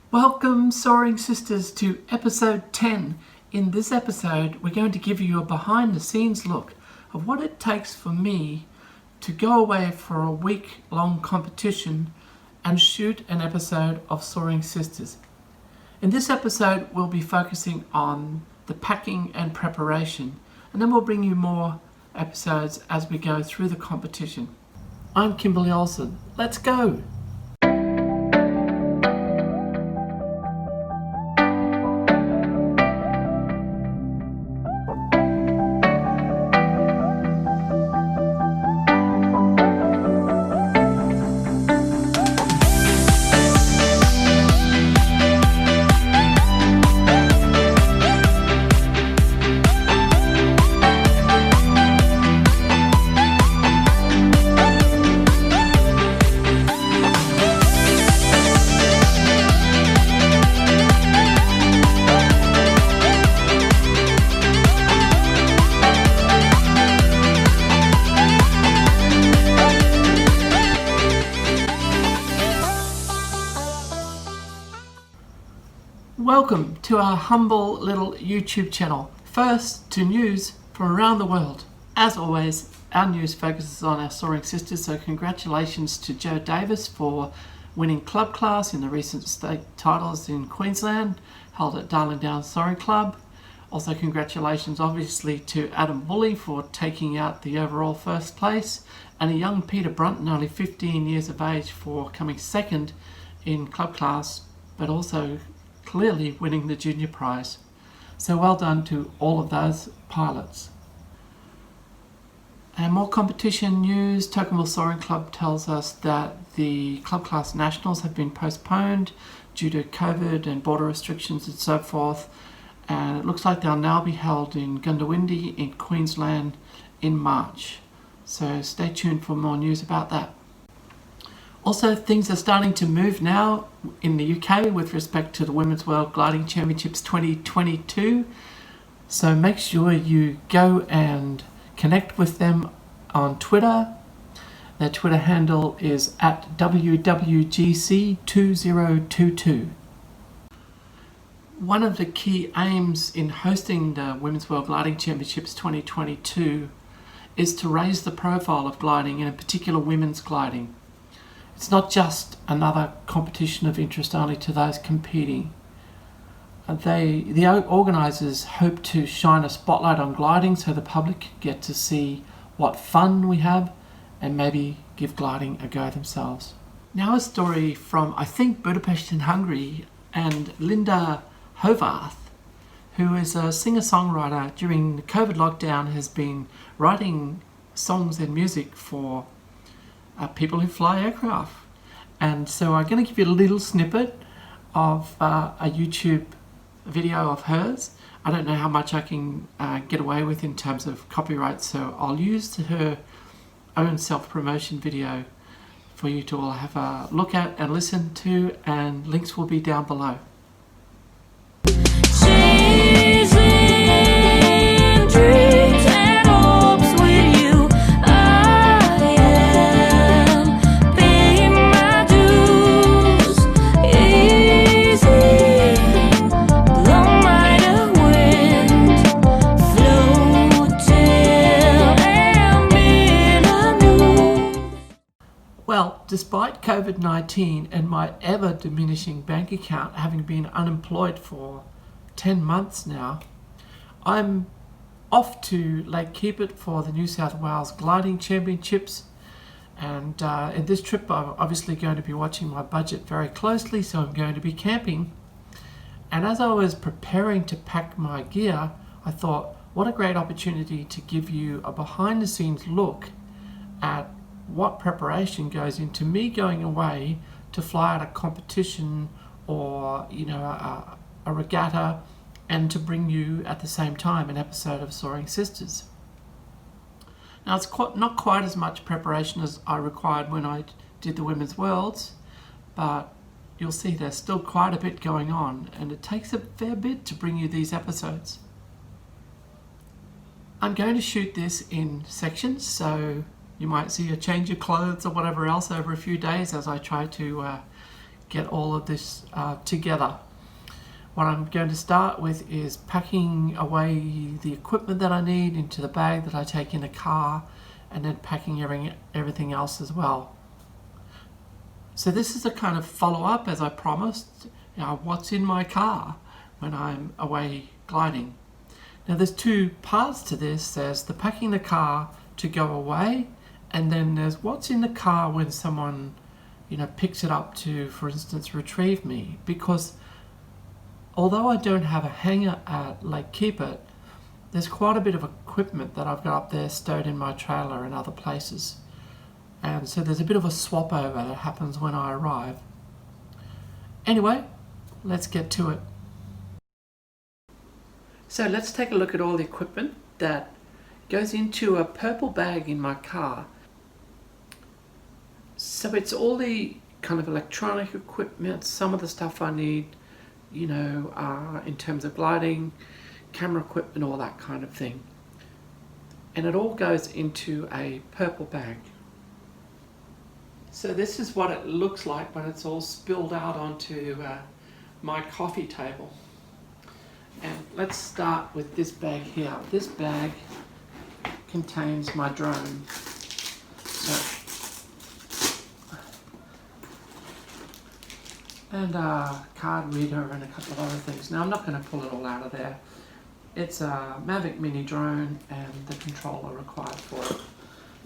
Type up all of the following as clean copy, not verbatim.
Welcome, Soaring Sisters, to episode 10. In this episode, we're going to give you a behind-the-scenes look of what it takes for me to go away for a week-long competition and shoot an episode of Soaring Sisters. In this episode, we'll be focusing on the packing and preparation, and then we'll bring you more episodes as we go through the competition. I'm Kimberly Olsen. Let's go! Welcome to our humble little YouTube channel. First to news from around the world. As always, our news focuses on our Soaring Sisters, so congratulations to Jo Davis for winning club class in the recent state titles in Queensland, held at Darling Downs Soaring Club. Also congratulations obviously to Adam Woolley for taking out the overall first place, and a young Peter Brunton, only 15 years of age, for coming second in club class, but also clearly winning the junior prize. So well done to all of those pilots. And more competition news. Tocumwell Soaring Club tells us that the club class nationals have been postponed due to COVID and border restrictions and so forth, and it looks like they'll now be held in Goondiwindi in Queensland in March. So stay tuned for more news about that. Also, things are starting to move now in the UK with respect to the Women's World Gliding Championships 2022. So make sure you go and connect with them on Twitter. Their Twitter handle is at WWGC2022. One of the key aims in hosting the Women's World Gliding Championships 2022 is to raise the profile of gliding, and in particular women's gliding. It's not just another competition of interest only to those competing. The organisers hope to shine a spotlight on gliding so the public get to see what fun we have and maybe give gliding a go themselves. Now a story from, I think, Budapest in Hungary, and Linda Hovarth, who is a singer-songwriter during the COVID lockdown, has been writing songs and music for people who fly aircraft. And so I'm going to give you a little snippet of a YouTube video of hers. I don't know how much I can get away with in terms of copyright, so I'll use her own self-promotion video for you to all have a look at and listen to, and links will be down below. Well, despite COVID-19 and my ever-diminishing bank account having been unemployed for 10 months now, I'm off to Lake Keepit for the New South Wales Gliding Championships. And in this trip, I'm obviously going to be watching my budget very closely, so I'm going to be camping. And as I was preparing to pack my gear, I thought, what a great opportunity to give you a behind-the-scenes look at what preparation goes into me going away to fly at a competition or a regatta, and to bring you at the same time an episode of Soaring Sisters. Now it's not quite as much preparation as I required when I did the Women's Worlds, but you'll see there's still quite a bit going on, and it takes a fair bit to bring you these episodes. I'm going to shoot this in sections, so you might see a change of clothes or whatever else over a few days as I try to get all of this together. What I'm going to start with is packing away the equipment that I need into the bag that I take in the car, and then packing everything else as well. So this is a kind of follow-up, as I promised, what's in my car when I'm away gliding. Now there's two parts to this. There's the packing the car to go away, and then there's what's in the car when someone picks it up to, for instance, retrieve me. Because although I don't have a hangar at Lake Keepit, there's quite a bit of equipment that I've got up there stowed in my trailer and other places. And so there's a bit of a swap over that happens when I arrive. Anyway, let's get to it. So let's take a look at all the equipment that goes into a purple bag in my car. So it's all the kind of electronic equipment, some of the stuff I need, in terms of gliding, camera equipment, all that kind of thing. And it all goes into a purple bag. So this is what it looks like when it's all spilled out onto my coffee table. And let's start with this bag here. This bag contains my drone. And a card reader and a couple of other things. Now I'm not going to pull it all out of there. It's a Mavic Mini drone and the controller required for it.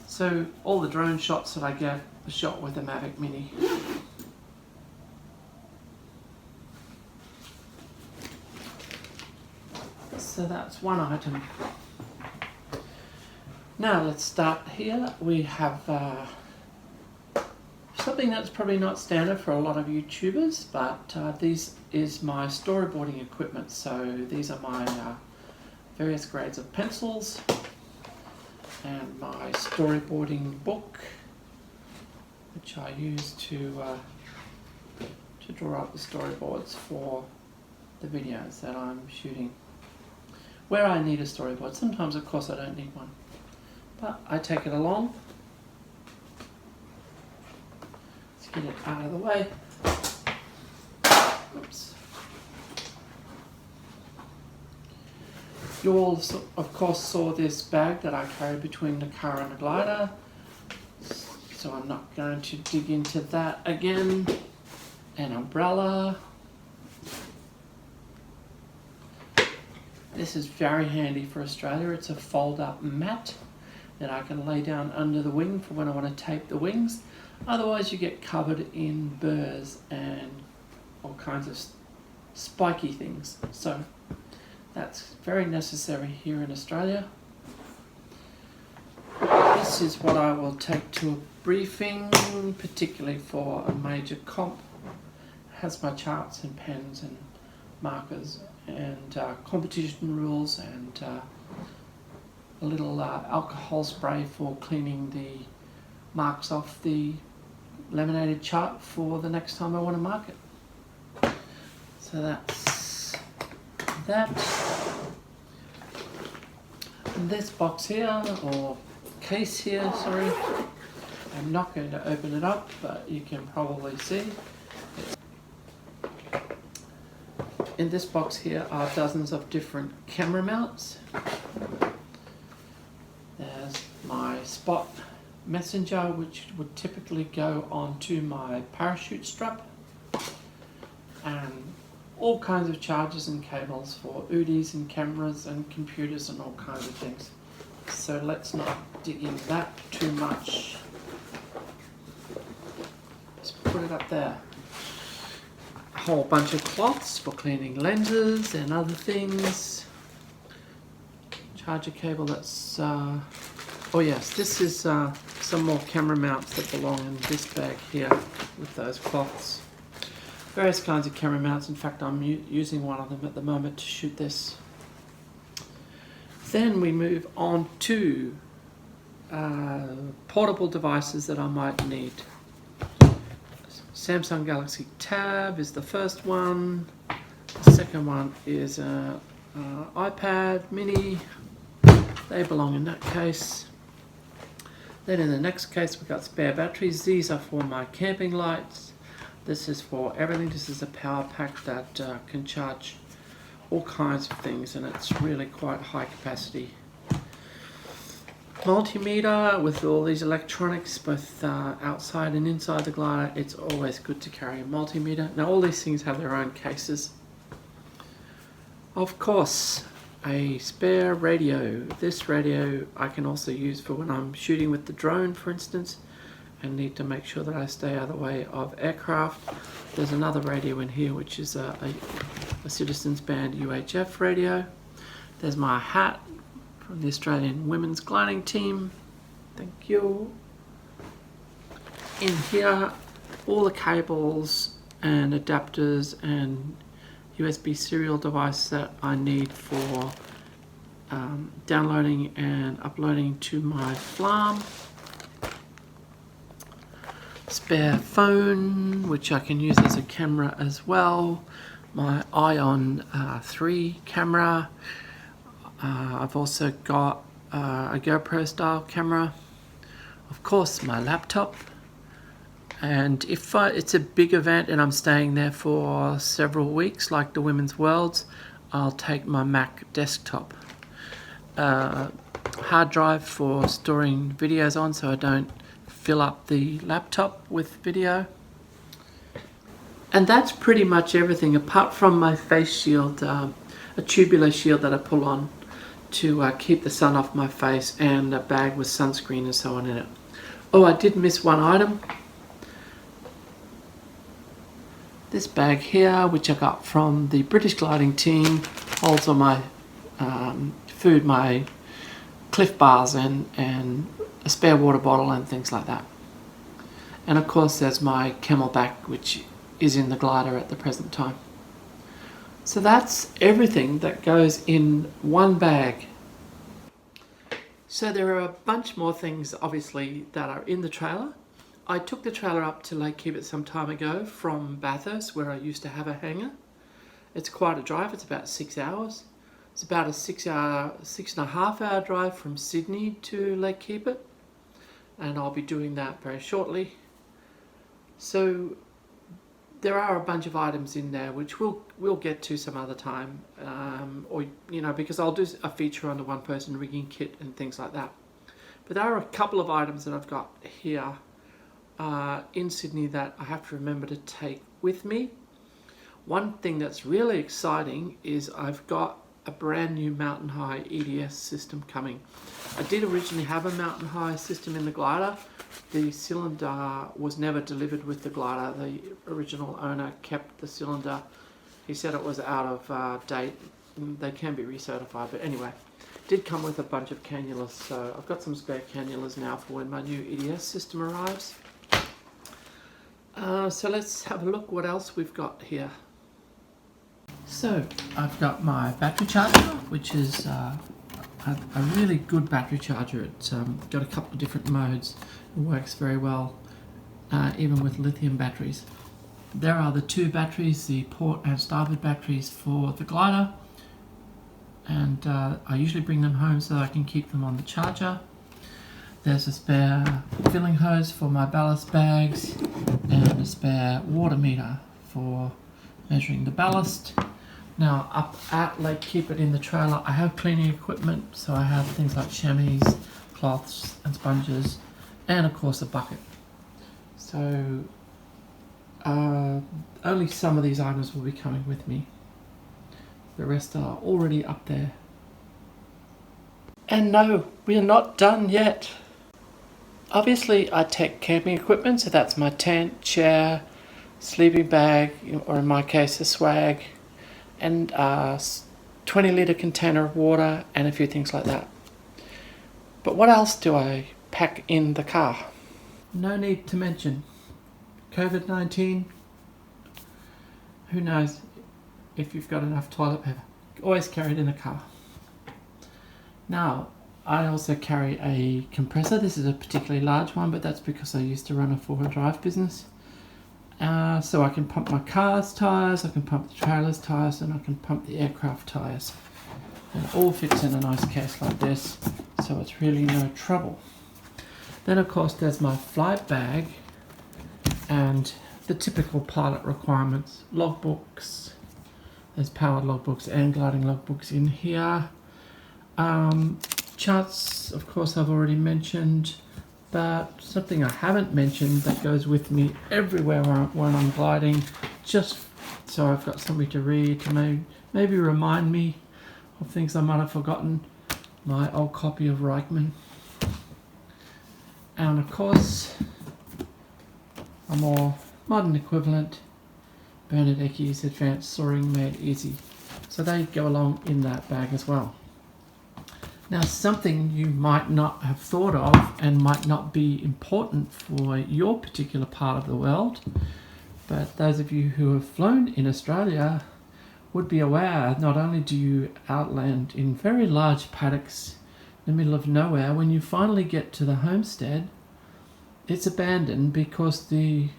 So all the drone shots that I get are shot with the Mavic Mini. So that's one item. Now let's start here. We have something that's probably not standard for a lot of YouTubers, but this is my storyboarding equipment. So these are my various grades of pencils and my storyboarding book, which I use to draw up the storyboards for the videos that I'm shooting. Where I need a storyboard. Sometimes, of course, I don't need one, but I take it along. Let's get it out of the way. Oops. You all, of course, saw this bag that I carry between the car and the glider, so I'm not going to dig into that again. An umbrella. This is very handy for Australia. It's a fold-up mat that I can lay down under the wing for when I want to tape the wings. Otherwise you get covered in burrs and all kinds of spiky things. So that's very necessary here in Australia. This is what I will take to a briefing, particularly for a major comp. It has my charts and pens and markers and competition rules and a little alcohol spray for cleaning the marks off the laminated chart for the next time I want to mark it. So that's that. And this box here, or case here, sorry, I'm not going to open it up, but you can probably see. In this box here are dozens of different camera mounts. There's my Spot messenger, which would typically go onto my parachute strap, and all kinds of chargers and cables for UDIs and cameras and computers and all kinds of things. So let's not dig into that too much. Let's put it up there. A whole bunch of cloths for cleaning lenses and other things. Charger cable, that's oh yes, this is some more camera mounts that belong in this bag here with those cloths. Various kinds of camera mounts. In fact, I'm using one of them at the moment to shoot this. Then we move on to portable devices that I might need. Samsung Galaxy Tab is the first one. The second one is iPad Mini. They belong in that case. Then in the next case we've got spare batteries. These are for my camping lights. This is for everything. This is a power pack that can charge all kinds of things, and it's really quite high capacity. Multimeter with all these electronics, both outside and inside the glider. It's always good to carry a multimeter. Now all these things have their own cases. Of course, a spare radio. This radio I can also use for when I'm shooting with the drone, for instance, and need to make sure that I stay out of the way of aircraft. There's another radio in here which is a Citizens Band UHF radio. There's my hat from the Australian Women's Gliding Team. Thank you. In here, all the cables and adapters and USB serial device that I need for downloading and uploading to my Flam. Spare phone, which I can use as a camera as well. My Ion 3 camera. I've also got a GoPro style camera. Of course, my laptop. And if it's a big event and I'm staying there for several weeks, like the Women's Worlds, I'll take my Mac desktop. Hard drive for storing videos on so I don't fill up the laptop with video. And that's pretty much everything apart from my face shield, a tubular shield that I pull on to keep the sun off my face, and a bag with sunscreen and so on in it. Oh, I did miss one item. This bag here, which I got from the British gliding team, holds all my food, my Cliff Bars and a spare water bottle and things like that. And of course there's my Camelback, which is in the glider at the present time. So that's everything that goes in one bag. So there are a bunch more things obviously that are in the trailer. I took the trailer up to Lake Keepit some time ago from Bathurst, where I used to have a hangar. It's quite a drive, it's about 6 hours. It's about a 6.5 hour drive from Sydney to Lake Keepit, and I'll be doing that very shortly. So there are a bunch of items in there which we'll get to some other time, or because I'll do a feature on the one person rigging kit and things like that. But there are a couple of items that I've got here in Sydney that I have to remember to take with me. One thing that's really exciting is I've got a brand new Mountain High EDS system coming. I did originally have a Mountain High system in the glider. The cylinder was never delivered with the glider. The original owner kept the cylinder. He said it was out of date. They can be recertified, but anyway, did come with a bunch of cannulas, so I've got some spare cannulas now for when my new EDS system arrives. So let's have a look what else we've got here. So I've got my battery charger, which is a really good battery charger. It's got a couple of different modes. It works very well, even with lithium batteries. There are the two batteries, the port and starboard batteries for the glider, and I usually bring them home so that I can keep them on the charger. There's a spare filling hose for my ballast bags and a spare water meter for measuring the ballast. Now up at Lake Keepit in the trailer I have cleaning equipment, so I have things like chamois, cloths and sponges, and of course a bucket. So only some of these items will be coming with me. The rest are already up there. And no, we are not done yet. Obviously I take camping equipment, so that's my tent, chair, sleeping bag, or in my case a swag, and a 20-litre container of water and a few things like that. But what else do I pack in the car? No need to mention COVID-19. Who knows if you've got enough toilet paper. Always carry it in the car. Now, I also carry a compressor. This is a particularly large one, but that's because I used to run a four-wheel drive business. So I can pump my car's tyres, I can pump the trailer's tyres, and I can pump the aircraft tyres. And it all fits in a nice case like this, so it's really no trouble. Then of course there's my flight bag, and the typical pilot requirements. Logbooks, there's powered logbooks and gliding logbooks in here. Charts, of course, I've already mentioned, but something I haven't mentioned that goes with me everywhere when I'm gliding, just so I've got something to read to maybe remind me of things I might have forgotten. My old copy of Reichman. And of course, a more modern equivalent, Bernadette's Advanced Soaring Made Easy. So they go along in that bag as well. Now, something you might not have thought of and might not be important for your particular part of the world, but those of you who have flown in Australia would be aware, not only do you outland in very large paddocks in the middle of nowhere, when you finally get to the homestead, it's abandoned because the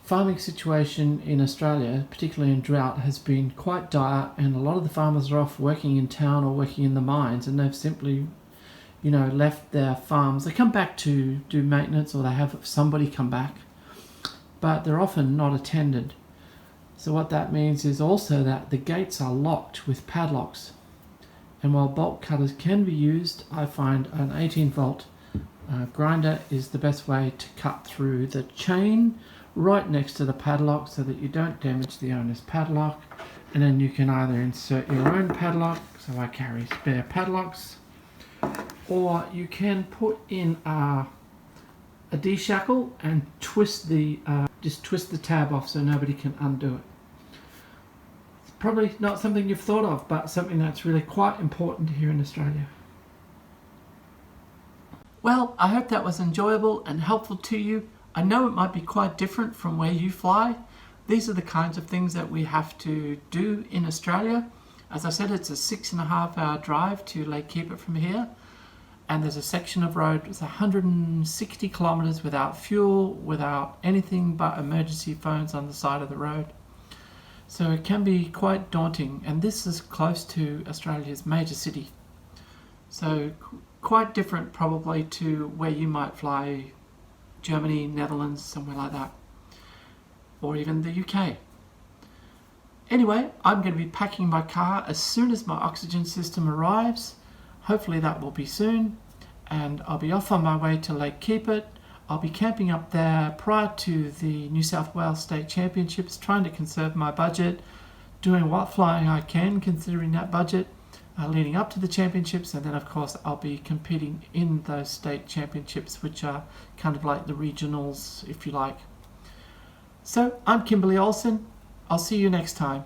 farming situation in Australia, particularly in drought, has been quite dire, and a lot of the farmers are off working in town or working in the mines, and they've simply, left their farms. They come back to do maintenance, or they have somebody come back, but they're often not attended. So what that means is also that the gates are locked with padlocks. And while bolt cutters can be used, I find an 18-volt grinder is the best way to cut through the chain right next to the padlock so that you don't damage the owner's padlock. And then you can either insert your own padlock, so I carry spare padlocks, or you can put in a D-shackle and twist the tab off so nobody can undo it. It's probably not something you've thought of, but something that's really quite important here in Australia. Well, I hope that was enjoyable and helpful to you. I know it might be quite different from where you fly. These are the kinds of things that we have to do in Australia. As I said, it's a 6.5 hour drive to Lake Keepit from here. And there's a section of road with 160 kilometres without fuel, without anything but emergency phones on the side of the road. So it can be quite daunting, and this is close to Australia's major city. So quite different probably to where you might fly, Germany, Netherlands, somewhere like that, or even the UK. Anyway, I'm going to be packing my car as soon as my oxygen system arrives. Hopefully that will be soon, and I'll be off on my way to Lake Keepit. I'll be camping up there prior to the New South Wales State Championships, trying to conserve my budget, doing what flying I can considering that budget, leading up to the championships, and then of course I'll be competing in those state championships, which are kind of like the regionals, if you like. So I'm Kimberly Olsen. I'll see you next time.